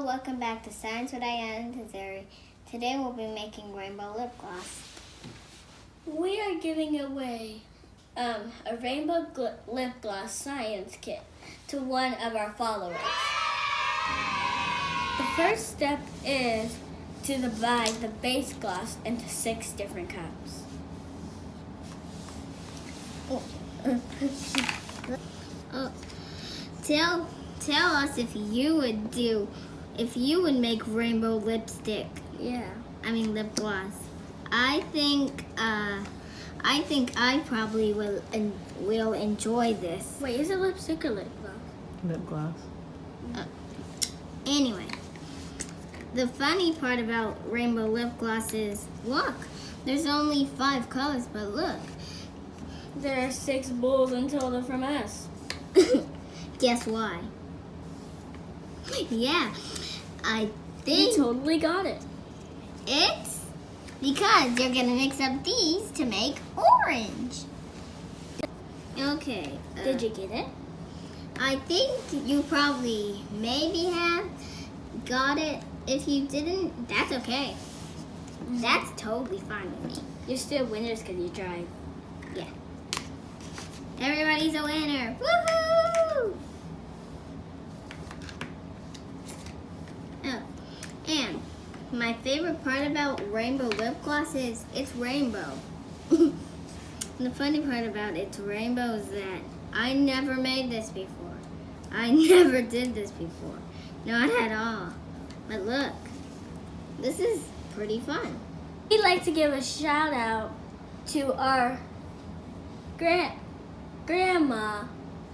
welcome back to Science with Diana and Zeri. Today we'll be making rainbow lip gloss. We are giving away a rainbow lip gloss science kit to one of our followers. The first step is to divide the base gloss into 6 different cups. Tell us if you would make rainbow lipstick. Yeah. Lip gloss. I think I probably will enjoy this. Wait, is it lipstick or lip gloss? Lip gloss. Anyway, the funny part about rainbow lip gloss is, look, there's only 5 colors, but look. There are 6 bulls in total from us. Guess why? Yeah, I think You totally got it. it's because you're gonna mix up these to make orange. Okay. Did you get it? I think you probably maybe have got it. If you didn't, that's okay. That's totally fine with me. You're still winners because you tried. Yeah. Everybody's a winner. Woohoo! Oh, and my favorite part about rainbow lip gloss is it's rainbow. The funny part about it's rainbow is that I never made this before. I never did this before. Not at all. But look, this is pretty fun. We'd like to give a shout out to our grandma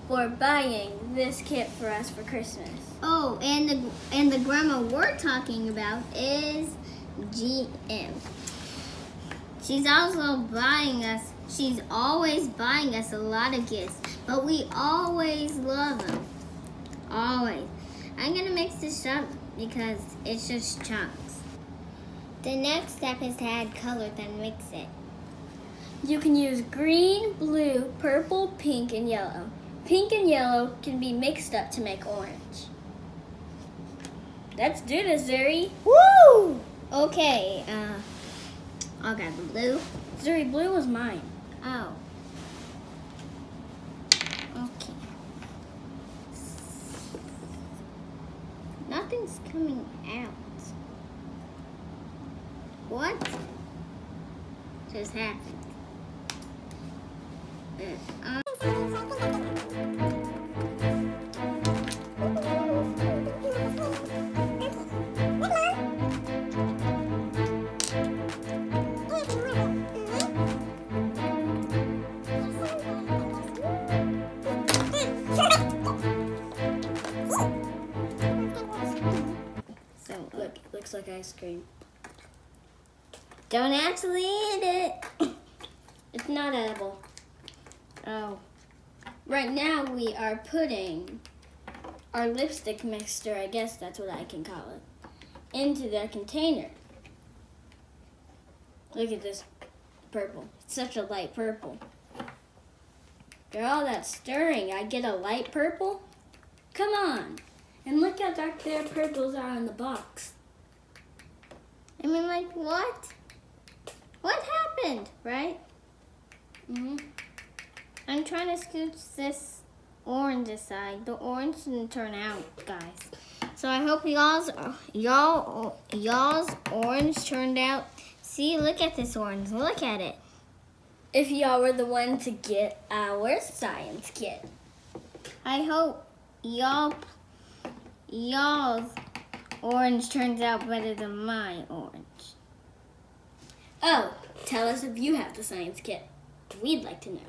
for buying this kit for us for Christmas. Oh, and the grandma we're talking about is GM. She's always buying us a lot of gifts, but we always love them. Always. I'm gonna mix this up because it's just chunks. The next step is to add color, then mix it. You can use green, blue, purple, pink, and yellow. Pink and yellow can be mixed up to make orange. Let's do this, Zuri. Woo! Okay, I'll grab the blue. Zuri, blue was mine. Oh. Okay. Nothing's coming out. What just happened? Look, it looks like ice cream. Don't actually eat it. It's not edible. Oh. Right now we are putting our lipstick mixture, I guess that's what I can call it, into their container. Look at this purple. It's such a light purple. After all that stirring, I get a light purple? Come on. And look how dark their purples are on the box. Like what? What happened, right? I'm trying to scooch this orange aside. The orange didn't turn out, guys. So I hope y'all's orange turned out. See, look at this orange. Look at it. If y'all were the one to get our science kit. I hope y'all's orange turns out better than my orange. Oh, tell us if you have the science kit. We'd like to know.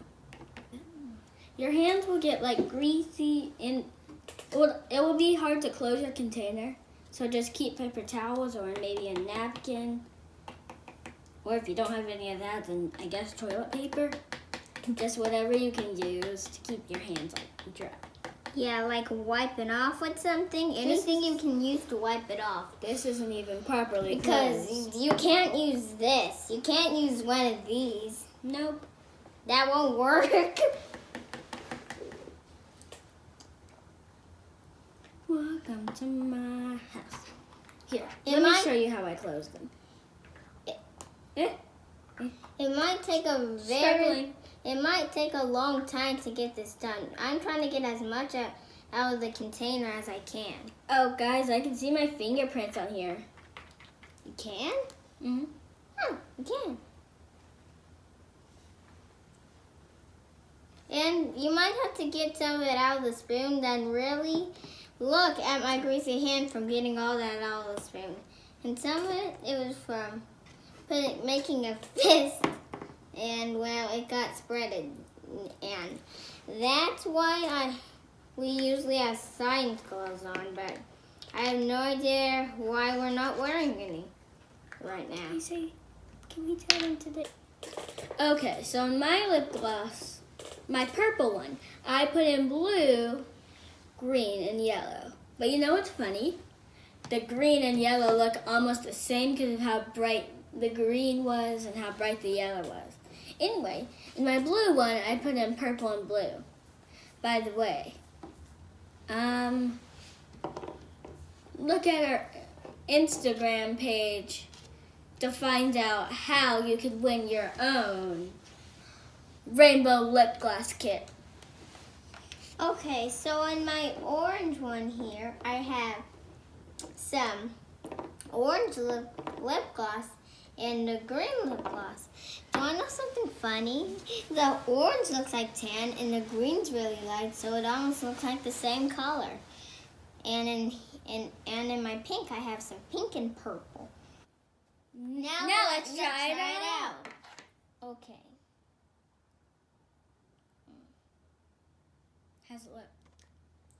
Your hands will get like greasy and it will be hard to close your container. So just keep paper towels or maybe a napkin. Or if you don't have any of that, then I guess toilet paper. Just whatever you can use to keep your hands dry. Yeah, like wiping off with something. Anything you can use to wipe it off. This isn't even properly Because closed. you can't use this. You can't use one of these. Nope. That won't work. Welcome to my house. Here, It let me might- show you how I close them. It might take Struggling. it might take a long time to get this done. I'm trying to get as much out of the container as I can. Oh, guys, I can see my fingerprints on here. You can? Mm-hmm. Oh, you can. And you might have to get some of it out of the spoon, then really look at my greasy hand from getting all that out of the spoon. And some of it was from making a fist, and well, it got spreaded. And that's why we usually have science gloves on, but I have no idea why we're not wearing any right now. Can we tell them today? Okay, so in my lip gloss, my purple one, I put in blue, green, and yellow. But you know what's funny? The green and yellow look almost the same because of how bright the green was and how bright the yellow was. Anyway, in my blue one, I put in purple and blue. By the way, look at our Instagram page to find out how you could win your own rainbow lip gloss kit. Okay, so in my orange one here, I have some orange lip gloss and the green lip gloss. Do you want to know something funny? The orange looks like tan and the green's really light, so it almost looks like the same color. And in my pink, I have some pink and purple. Now let's try it out. Okay. How's it look?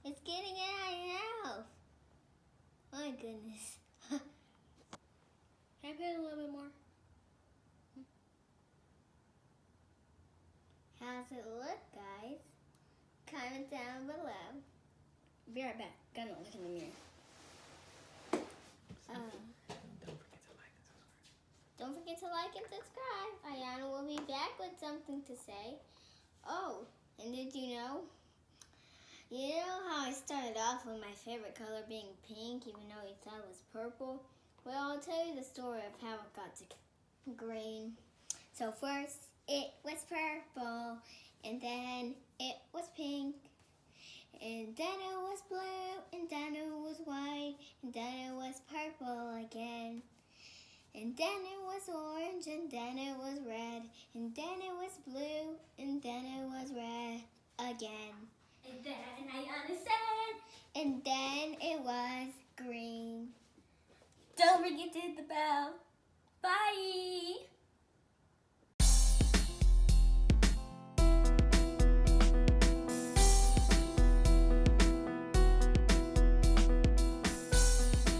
It's getting it out of your mouth. My goodness. Can I put in a little bit more? How's it look, guys? Comment down below. Be right back. Gonna look in the mirror. Don't forget to like and subscribe. Ayana will be back with something to say. Oh, and did you know? You know how I started off with my favorite color being pink, even though you thought it was purple? Well, I'll tell you the story of how it got to green. So first, it was purple, and then it was pink, and then it was blue, and then it was white, and then it was purple again. And then it was orange, and then it was red, and then it was blue, and then it was red again. And then I understand. And then it was green. Don't forget to hit the bell. Bye.